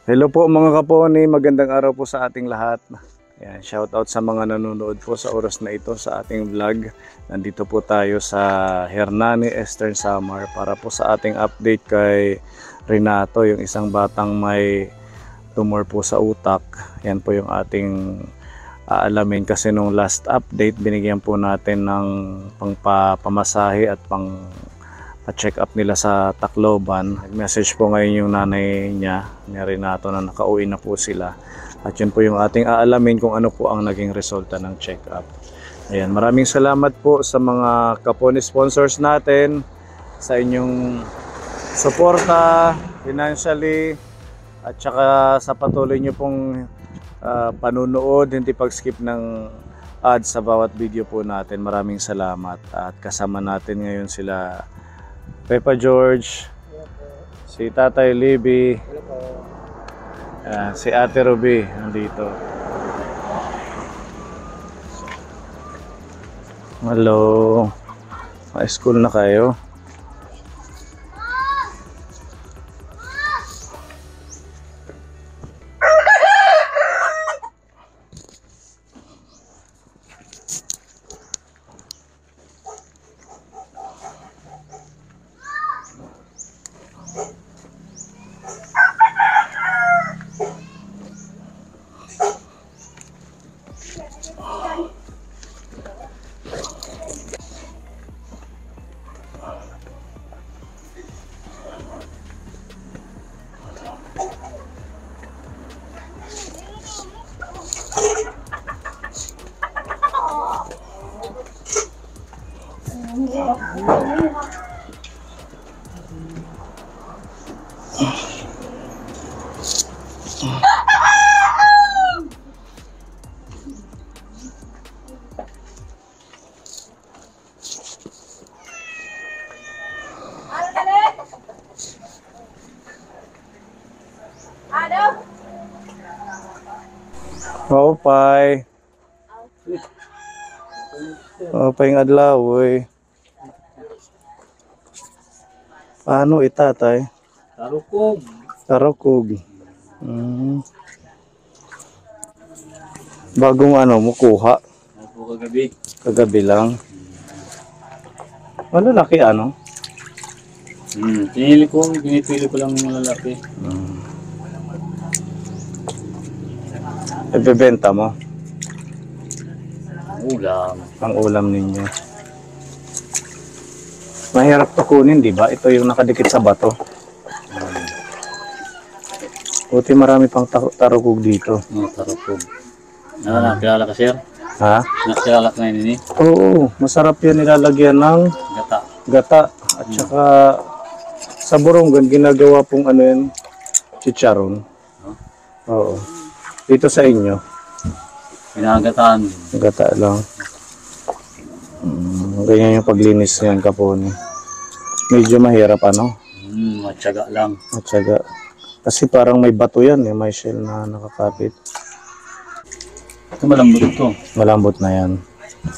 Hello po mga kaponi, magandang araw po sa ating lahat. Ayan, shout out sa mga nanonood po sa oras na ito sa ating vlog. Nandito po tayo sa Hernani Eastern Samar para po sa ating update kay Renato, yung isang batang may tumor po sa utak. Yan po yung ating aalamin kasi nung last update binigyan po natin ng pangpamasahe at pang pa-check up nila sa Tacloban. Nag-message po ngayon yung nanay niya, ni Renato, na nakauwi na po sila. At yun po yung ating aalamin kung ano po ang naging resulta ng check up. Ayan, maraming salamat po sa mga Kaponi sponsors natin, sa inyong suporta financially, at saka sa patuloy nyo pong panunood, hindi pag-skip ng ads sa bawat video po natin. Maraming salamat. At kasama natin ngayon sila Pepa George, si Tatay Libby, si Ate Ruby nandito. Hello, school na kayo? Oo, Pai. Oo, Pai ng adlaw, eh. Paano itatay? Tarukog. Tarokog. Bagong ano mo kuha? Ako kagabi. Kagabi lang. Malalaki ano? Pinili ko lang yung lalaki. Ibebenta mo? Ulam. Ang ulam ninyo. Mahirap to kunin, di ba? Ito yung nakadikit sa bato. Buti marami pang tarukog dito. Tarukog. Nakilala ka, sir? Ha? Nakilala ka ngayon ini? Oo, masarap yan nilalagyan ng Gata. gata. At saka sa Borongan, ginagawa pong ano yan, chicharon. Oo. Dito sa inyo, Pinagataan. gata lang. Ganyan yung paglinis niyan, Kaponi. Medyo mahirap ano? Matyaga lang. At saka, kasi parang may bato yan, may shell na nakakapit. Ito malambot ito. Malambot na yan.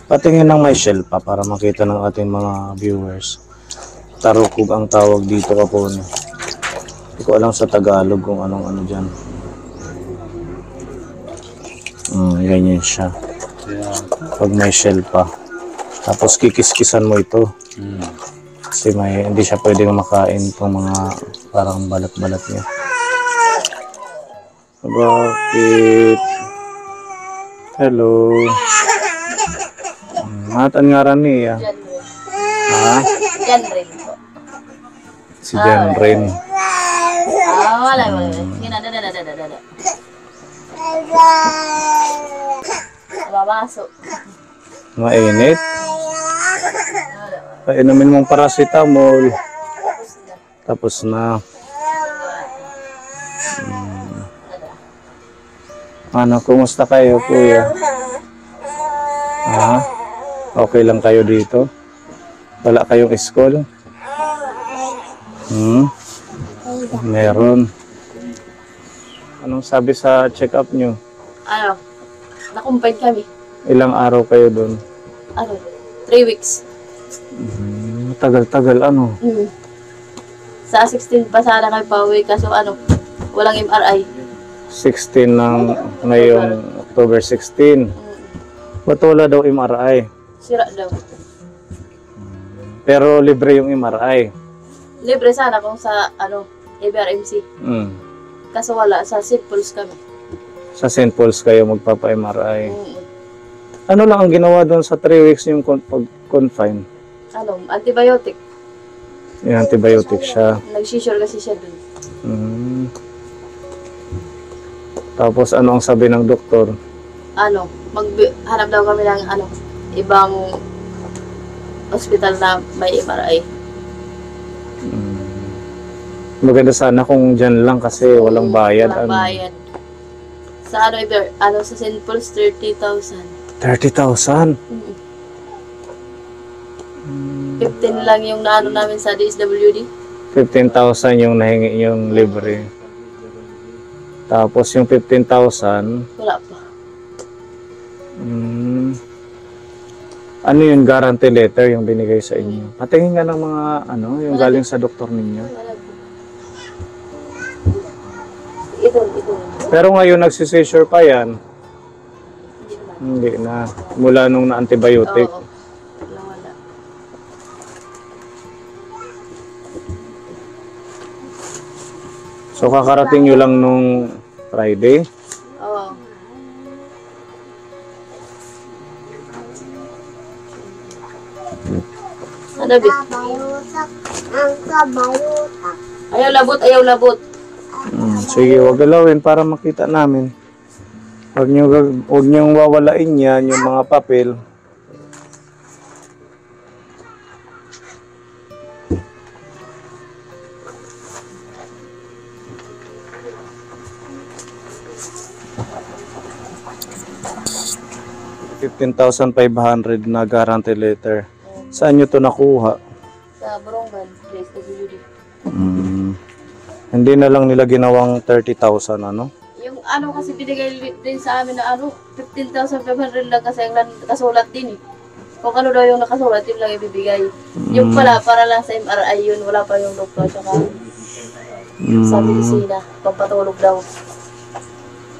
Patingin ng may shell pa para makita ng ating mga viewers. Tarukog ang tawag dito, Kaponi. Hindi ko alam sa Tagalog kung anong ano dyan. Ganyan siya. Kaya, Pag may shell pa. Tapos kikis-kisan mo ito. Kasi hindi siya pwedeng makain itong mga parang balat-balat niya. Bakit? Hello. Matan nga rin niya. Ha? Janrin po. Si Janrin. Wala. Sige na, dada. Babaso. Mainit. Painumin mong paracetamol. Tapos na. Ano, kumusta kayo, kuya? Ha? Okay lang kayo dito? Wala kayong school? Meron. Anong sabi sa check-up nyo? Ano? Nakumpay kami. Ilang araw kayo doon? 3 weeks. Tagal-tagal ano? Sa 16 pa sana kayo pauwi kaso Walang MRI. 16 ng ngayong October 16. Ba't wala daw MRI? Sira daw. Pero libre yung MRI. Libre sana kung sa ABRMC. Mm. Kaso wala, sa St. Paul's kami. Sa St. Paul's kayo magpapa-MRI. Mm. Ano lang ang ginawa doon sa 3 weeks yung pag-confine? Antibiotic. Yung antibiotic siya. Nag-seizure kasi siya dun. Mm. Tapos ano ang sabi ng doktor? Hanap daw kami ng ibang hospital na may MRI. Maganda sana kung dyan lang kasi walang bayad. Walang bayad. Sa sa St. Paul's, 30,000. 30,000? 15 lang yung namin sa DSWD. 15,000 yung nahingi yung libre. Tapos yung 15,000, Wala pa. ano yung guarantee letter yung binigay sa inyo? Patingin nga ng mga yung galing sa doktor ninyo. Wala pa. Ito. Pero ngayon nagsisesure pa yan. Hindi naman. Hindi na. Mula nung na-antibiotic. Oo. Wala. So kakarating nyo lang nung Friday. Oo. Ano, Bit? Ayaw labot. Sige, wag galawin para makita namin. Huwag nyo wawalain yan, yung mga papel. $15,500 na guarantee letter. Saan nyo to nakuha? Sa Borongan, DSWD. Hindi na lang nila ginawang 30,000 ano? Yung kasi binigay din sa amin na 15,500 lang kasi ang nakasulat din eh. Kung ano daw yung nakasulat, yun lang ibibigay. Yung pala, para lang sa MRI yun, wala pa yung doktor tsaka sa medisina, pampatulog daw.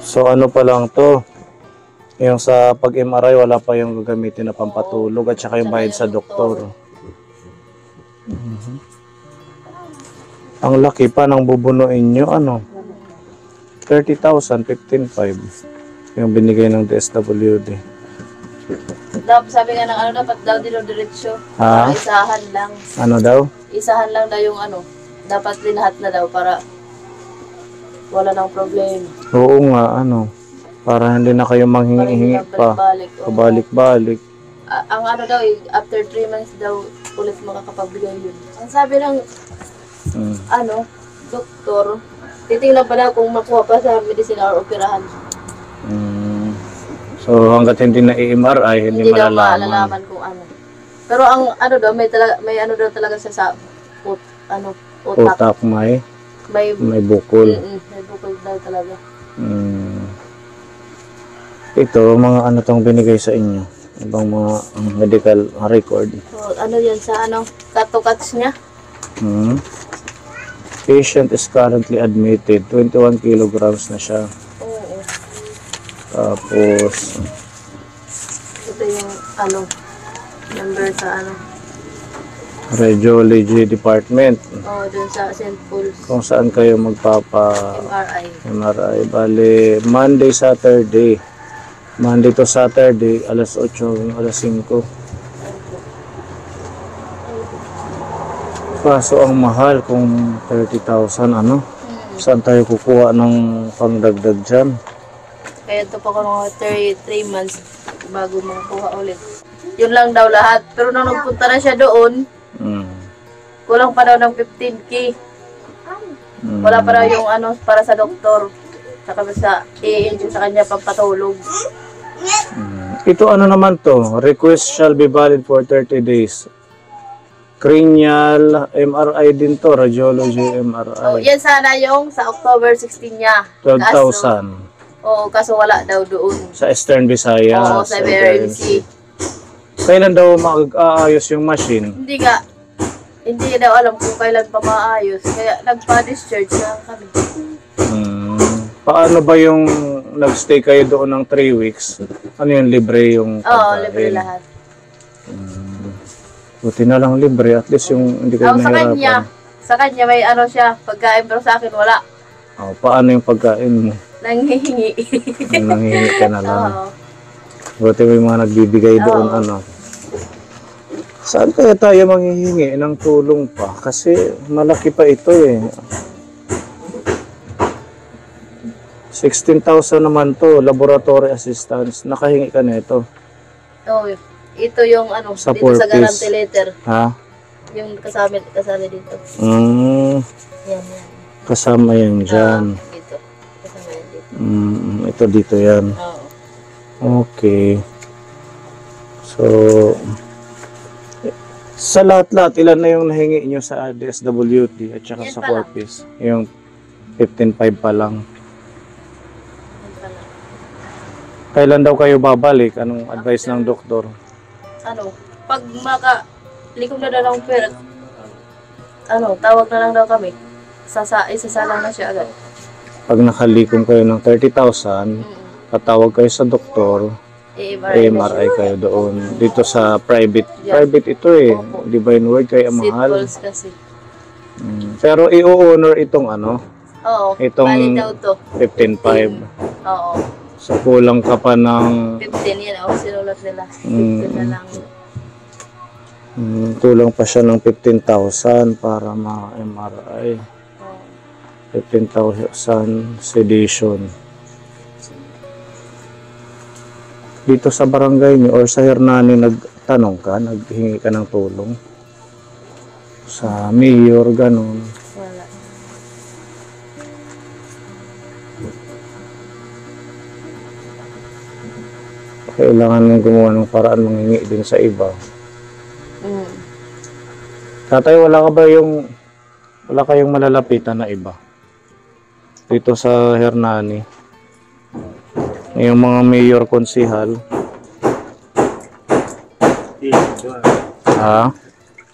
So ano pa lang to? Yung sa pag-MRI, wala pa yung gagamitin na pampatulog at saka yung bayad sa doktor. Ang laki pa ng bubunuin nyo, 30,000, 15,500 yung binigay ng DSWD. Sabi nga ng dapat daw dino-diretso. Ha? Isahan lang. Ano daw? Isahan lang daw yung dapat linahat na daw para wala nang problema. Oo nga, para hindi na kayo manghingi-hingi pa. Pabalik-balik. Ang daw after 3 months daw ulit makakapagbigay yun. Ang sabi ng doktor, titingnan pa daw kung makuha pa sa medicine or operahan. So hanggat hindi na i-MRI, hindi daw malalaman. malalaman kung ano. Pero ang daw, may daw talaga siya sa utak. Utak may bukol. May bukol daw talaga. Ito, mga tong binigay sa inyo. Ibang mga medical record. So, yan sa katukats niya? Patient is currently admitted. 21 kilograms na siya. Oo. Tapos, Ito yung number sa Radiology Department. dun sa St. Paul's Kung saan kayo MRI. Bali, Monday to Saturday, alas 8, alas 5. Kaso ang mahal kung 30,000, Saan tayo kukuha ng pangdagdag dyan? Kaya ito pa ko mga 3 months bago makakuha ulit. Yun lang daw lahat. Pero nung nagpunta na siya doon, kulang pa daw ng 15K. Wala pa daw yung para sa doktor. Saka sa i-inject sa kanya pampatulog. Ito naman to? Request shall be valid for 30 days. Cranial MRI din to, radiology MRI. Yan sana yung sa October 16 niya. 12,000. Oo, kaso wala daw doon. Sa Eastern Visayas. Oo, sa BRMC. Kailan daw mag-aayos yung machine? Hindi daw alam kung kailan pa maayos. Kaya nagpa-discharge na kami. Paano ba yung nagstay kayo doon ng 3 weeks? Ano yung libre yung Oo, pagkain? libre lahat. Buti na lang libre. At least yung hindi kayo Sa kanya, nahirapan. may ano siya, pagkain, pero sa akin wala. Oh, paano yung pagkain mo? Nanghihingi. Nanghihingi ka na lang. Oo. Buti may mga nagbibigay doon, Oo. ano. Saan kaya tayo manghihingi ng tulong pa? Kasi malaki pa ito eh. 16,000 naman to, laboratory assistance. Nakahingi ka na ito. Oo, ito yung ano, Sa dito sa purpose. guarantee letter. Ha? Yung kasama dito. Yan. Kasama yan dyan. Dito. Kasama yan dito. Ito dito yan. Oo. Okay. So, sa lahat-lahat, ilan na yung nahingi nyo sa DSWD at saka Yan sa pa lang. Corpus? Yung 15,500 pa lang. Yan pala. Kailan daw kayo babalik? Anong advice ng doktor? Ano, pag likom na daw ng pera, ano, tawag na lang daw kami. Isasalang na siya agad. Pag nakalikom kayo ng 30,000, patawag kayo sa doktor, MRI kayo doon. Dito sa private. Yeah. Private ito eh. Opo. Divine Word kaya Seat mahal. balls kasi. Pero i-honor itong ano, Oo, Itong- bali daw to. 15,500. Oo, So kulang ka pa ng 15 yan. Oo, sinulat nila. 15 na lang. kulang pa siya ng 15,000 para ma-MRI. Oo. 15,000 sedation. Dito sa barangay niyo or sa Hernani nagtanong ka, naghingi ka ng tulong? Sa mayor, ganun. Wala. Kailangan mong gumawa ng paraan manghingi din sa iba. Tatay, wala kayong malalapitan na iba dito sa Hernani? Yung mga mayor, konsihal. Ha?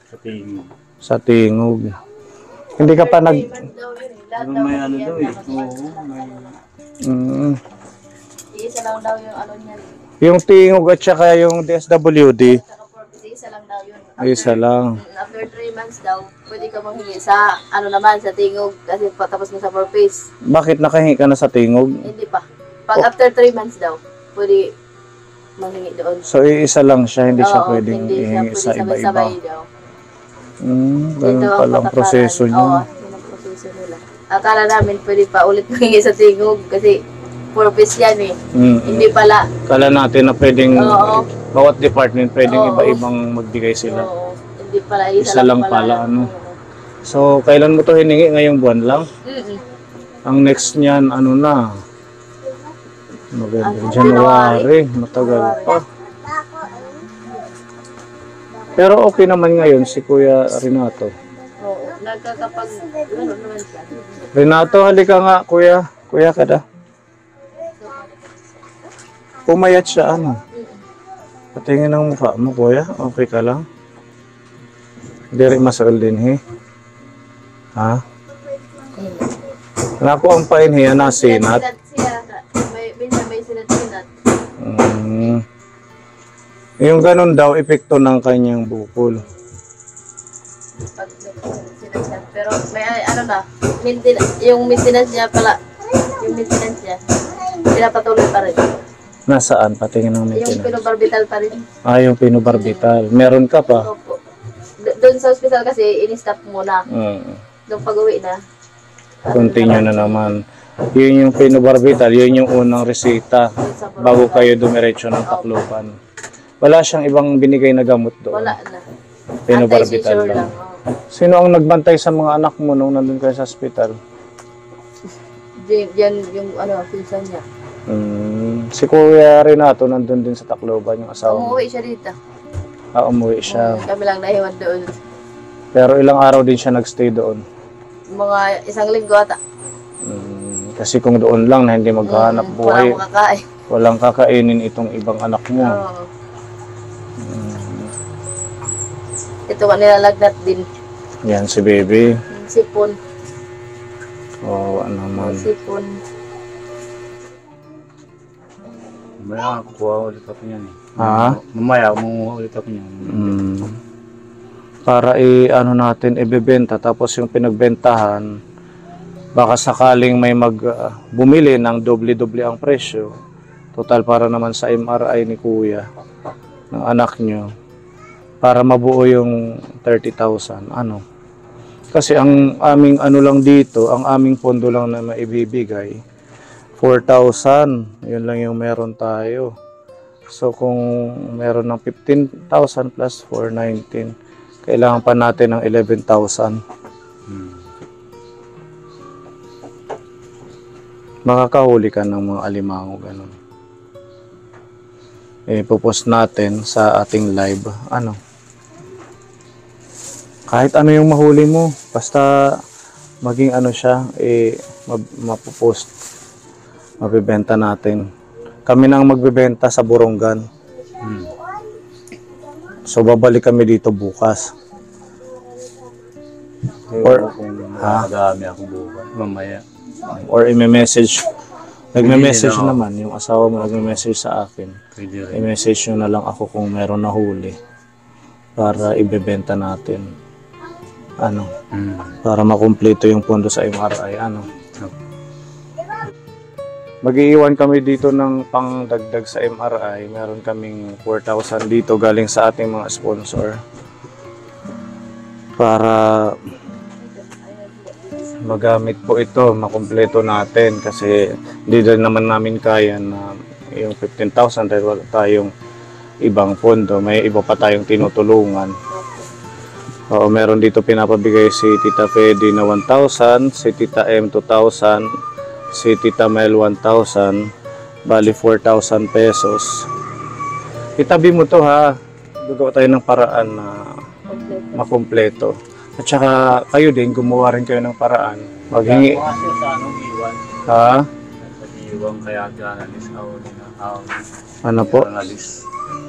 Sa tingin. Sa Tingog. Hindi ka pa nag... Pero may ano daw eh. Oo, may... Isa lang daw yung ano niyan. Yung Tingog at saka yung DSWD, Saka purpose, isa lang daw yun. isa lang. After 3 months daw, pwede ka manghingi sa ano naman, sa tingog. Kasi patapos mo sa purpose. Bakit nakahingi ka na sa Tingog? Hindi pa. Pag after 3 months daw, pwede manghingi doon. So, iisa lang siya, hindi siya Oo, pwedeng hindi siya ihingi pwede sa iba-iba. sabay-sabay daw. Ganun ang palang patakaran. proseso niya. Oo, yun ang proseso nila. Akala namin pwede pa ulit manghingi sa tingog kasi purpose yan eh. Hindi pala. Kala natin na pwedeng Oo. bawat department pwedeng Oo. iba-ibang magbigay sila. Oo, hindi pala. Isa lang pala, ano. Oo. So, kailan mo to hiningi? Ngayong buwan lang? Mm-mm. Ang next niyan, ano na? November, Ano, January. Matagal pa. Pero okay naman ngayon si Kuya Renato. Oo, nagkakapag, ano naman siya. Renato, halika nga, Kuya. Kuya ka da. Pumayat siya, ano? Patingin ang mukha mo, Kuya. Okay ka lang? Hindi rin masakal din, he. Ha? Naku, ang painhiya na sinat. Minsan may sinat-sinat. Yung ganun daw, epekto ng kanyang bukol. Pag sinat siya. Pero may ano na, yung maintenance niya pala, pinapatuloy pa rin. Nasaan? Patingin ng Yung maintenance. pinobarbital pa rin. Ah, yung pinobarbital. Meron ka pa? Opo. Doon sa hospital kasi, in-stop muna. Doon pag-uwi na. Continue na naman. Yun yung pinobarbital, yun yung unang resita bago kayo dumiretso ng Tacloban. Wala siyang ibang binigay na gamot doon. Wala na. Pinobarbital Anti-seizure lang. Oo. Sino ang nagbantay sa mga anak mo nung nandun kayo sa hospital? Yan yung ano, pinsan niya. Si Kuya Renato nandun din sa Tacloban yung asawa mo. Umuwi siya dito. Umuwi siya. Kami lang nahiwan doon. Pero ilang araw din siya nagstay doon. Mga 1 linggo ata. Kasi kung doon lang na hindi maghahanap buhay, Walang makakain. walang kakainin itong ibang anak mo. Oo. Ito nga nilalagnat din. Yan si baby. Yung sipon. Oo, ano naman. Sipon. Mamaya kukuha ulit ako niyan eh. Ha? Mamaya kumuha ulit ako niyan. Para ano natin ibebenta, tapos yung pinagbentahan baka sakaling may bumili ng doble-doble ang presyo. Total para naman sa MRI ni kuya ng anak nyo, para mabuo yung 30,000. Ano? Kasi ang aming ano lang dito, ang aming pondo lang na maibibigay 4,000. Yun lang yung meron tayo. So kung meron ng 15,000 plus 4, 19, kailangan pa natin ng 11,000. Makakahuli ka ng mga alimango, ganun. Ipopost natin sa ating live. Ano? Kahit ano yung mahuli mo, basta maging ano siya, mapopost. Mabibenta natin. Kami nang magbebenta sa Borongan. So babalik kami dito bukas. Or kung makadami ako bukas, mamaya. Or i-message. Nagme-message naman yung asawa mo, nagme-message sa akin. Pwede rin. I-message nyo na lang ako kung meron na huli para ibebenta natin. Ano? Para makumpleto yung pondo sa MRI. Ano? Mag-iiwan kami dito ng pangdagdag sa MRI. Meron kaming 4,000 dito galing sa ating mga sponsor. Para magamit po ito, makumpleto natin. Kasi hindi din naman namin kaya na yung 15,000 dahil wala tayong ibang pondo. May iba pa tayong tinutulungan. Oo, meron dito pinapabigay si Tita Fedy na 1,000, si Tita M 2,000, si Tita Mel 1,000, bali 4,000 pesos. Itabi mo to ha, gagawa tayo ng paraan na makumpleto. At saka kayo din, gumawa rin kayo ng paraan. Maghingi. Kasi sa anong iwan? Ha? Sa giwan, kaya ganalis ako nila. Ano po?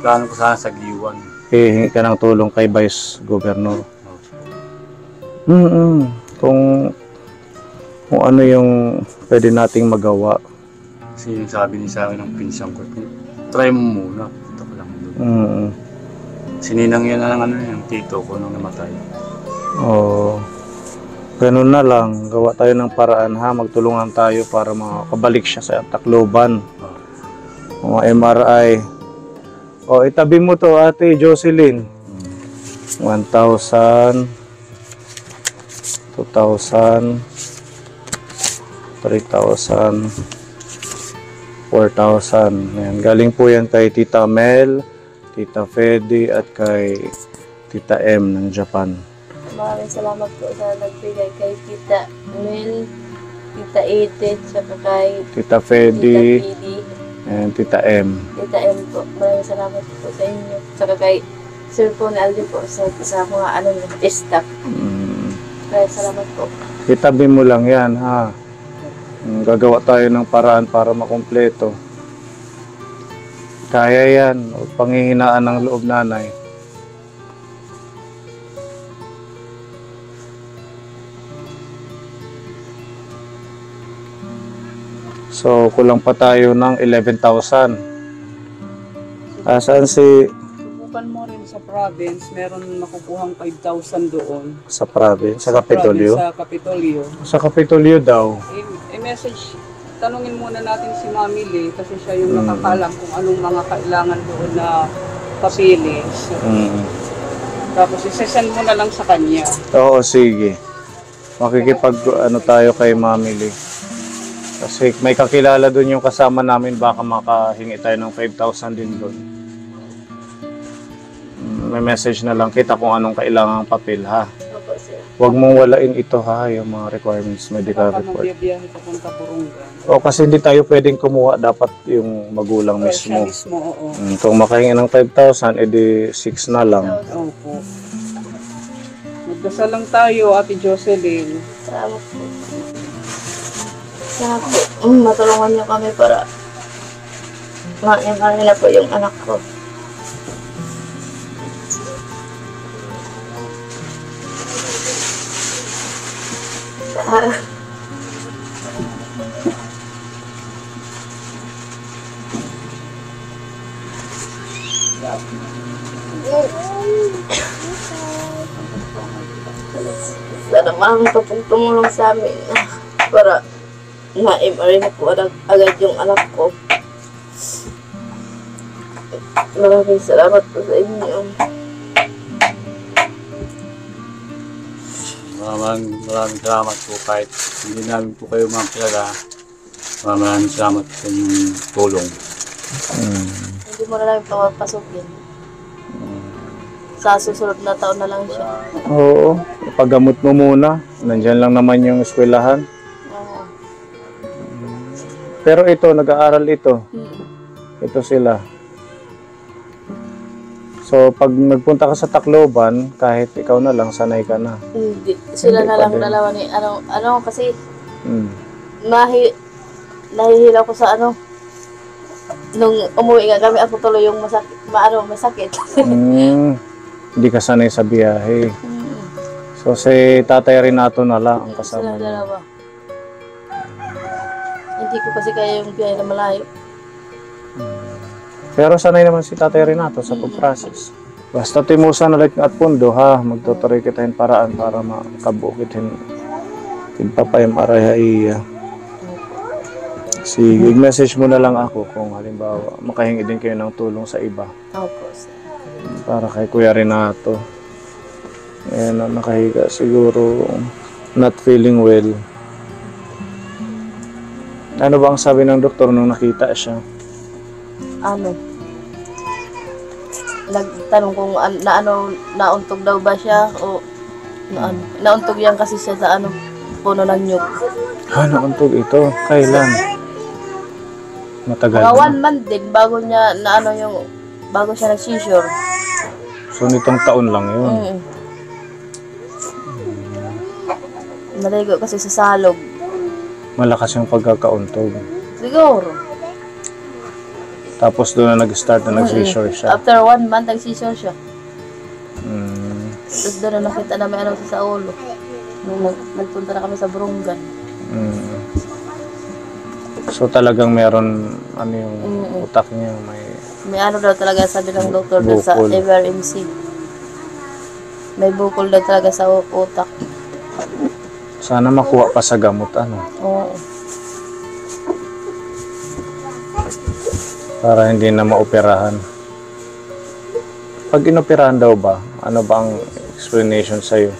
Plano ko sana sa giwan. Hingi ka ng tulong kay Vice Governor. Kung ano yung pwede nating magawa. Kasi yung sabi niya sa akin ng pinsang ko, try mo muna. Ito ko lang doon. Sininang yan ang yung tito ko nung namatay. Oo. Ganun na lang. Gawa tayo ng paraan ha. Magtulungan tayo para makabalik siya sa Tacloban. Mga MRI. O, itabi mo to, Ate Jocelyn. 1,000, 2,000, 3,000, 4,000. Ayan. Galing po yan kay Tita Mel, Tita Fedy, at kay Tita M ng Japan. Maraming salamat po sa nagbigay kay Tita Mel, Tita Edith, saka kay Tita Fedy, Tita Fedy, and Tita M. Tita M po. Maraming salamat po sa inyo. Saka kay Sir po na Aldi po sa mga staff. Maraming salamat po. Itabi mo lang yan ha. Gagawa tayo ng paraan para makumpleto. Kaya yan. Huwag panghihinaan ng loob, nanay. So, kulang pa tayo ng 11,000. Saan si Subukan mo rin sa province, meron makukuhang 5,000 doon. sa province? Sa Kapitolyo? Sa Kapitolyo. Sa Kapitolyo daw. I-message, tanungin muna natin si Mami Lee kasi siya yung nakakalam kung anong mga kailangan doon na papilis. Tapos isesend mo na lang sa kanya. Oo, sige. Makikipag tayo kay Mami Lee. Kasi may kakilala doon yung kasama namin, baka makahingi tayo ng 5,000 din doon. May message na lang kita kung anong kailangang papel ha. Opo, sir. Huwag mong walain ito ha, yung mga requirements, medical Baka report. magbibiyahe papunta Borongan. O kasi hindi tayo pwedeng kumuha, dapat yung magulang Siya mismo. mismo, oo. Kung makahingi ng 5,000, edi 6 na lang. Opo. Magdasal lang tayo, Ate Jocelyn. Salamat po. Sana po, matulungan niyo kami para ma-MRI na po yung anak ko. Sana marami pa pong tumulong sa amin para ma-MRI na po agad yung anak ko. Maraming salamat po sa inyo. Maraming salamat po kahit hindi namin po kayo makilala. Maraming salamat sa inyong tulong. Hindi mo na lang papapasukin. Sa susunod na taon na lang siya. Oo, ipagamot mo muna. Nandyan lang naman yung eskwelahan. Oo. Pero ito, nag-aaral ito. Ito sila. So, pag nagpunta ka sa Tacloban, kahit ikaw na lang, sanay ka na. Hindi. Sila Hindi na pa lang din. dalawa ni kasi Mm. nahihila ko sa nung umuwi nga kami, ako tuloy yung may sakit. Hindi ka sanay sa biyahe. So, si Tatay Renato na lang ang kasama Sila niya. dalawa. Hindi ko kasi kaya yung biyahe na malayo. Pero sanay naman si Tatay Renato sa pag-process. Basta timusan na at pundo ha, magtutuloy kita yung paraan para makabukitin. Tinpapayam aray iya. Sige, message mo na lang ako kung halimbawa makahingi din kayo ng tulong sa iba. Opo, sir. Para kay Kuya Renato. Ayan, nakahiga siguro not feeling well. Ano ba ang sabi ng doktor nung nakita siya? Nagtanong kung nauntog daw ba siya o nauntog yan kasi siya sa puno ng nyug. Nauntog ito? Kailan? Matagal Mga na. 1 month din bago niya bago siya nag-seizure. So nitong taon lang yun. Naligo kasi sa salog. Malakas yung pagkakauntog. Siguro. Tapos doon na nag-start na nag-seizure siya. After 1 month, nag-seizure siya. Mm. Tapos doon na nakita na may sa ulo. Nung nagpunta na kami sa Burungan. Mm. So talagang meron yung utak niya May daw talaga sabi ng doktor doon sa Bukol. FRMC. May bukol daw talaga sa utak. sana makuha pa sa gamot Oo. para hindi na maoperahan. Pag inoperahan daw ba, ano ba ang explanation sa'yo?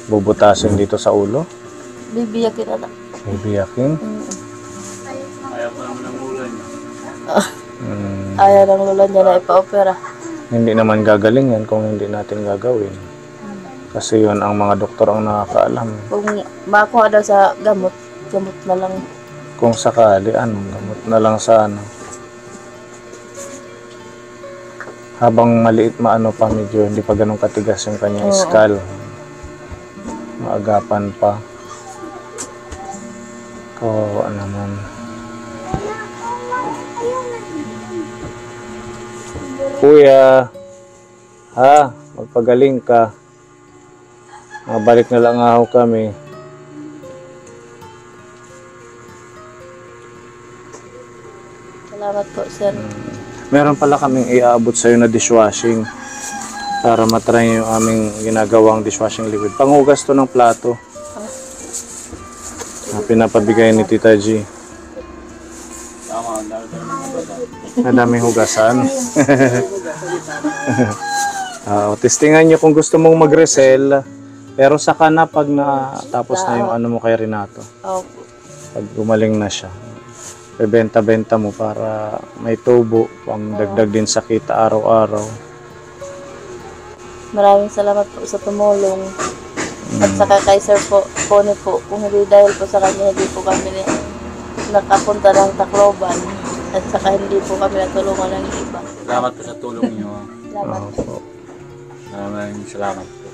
Bubutasin dito sa ulo? Bibiyakin na lang. Bibiyakin? Ayaw pa naman ng ulan niya. Ayaw ng lola niya na ipa-opera. Hindi naman gagaling yan kung hindi natin gagawin. Kasi yun ang mga doktor ang nakakaalam. Kung makuha daw sa gamot na lang. Kung sakali, gamot na lang sa Habang maliit pa medyo hindi pa ganun katigas yung kanyang skull. Maagapan pa. Kawawa naman. Kuya, magpagaling ka. Mabalik na lang ako kami. Salamat po, sir. Meron pala kaming iaabot sa'yo na dishwashing para matry yung aming ginagawang dishwashing liquid. Panghugas to ng plato. Pinapabigay ni Tita G. Tama, Madaming hugasan. Testingan nyo kung gusto mong mag-resell. Pero saka na pag natapos na yung mo kay Renato. Opo. Pag gumaling na siya. Bebenta-benta mo para may tubo. Pang dagdag din sa kita araw-araw. Maraming salamat po sa tumulong. At saka kay Sir Pony po. Kung hindi dahil po sa kanya, hindi po kami nakapunta ng Tacloban. At saka hindi po kami natulungan ng iba. Salamat po sa tulong niyo. Salamat po. Opo. Maraming salamat po.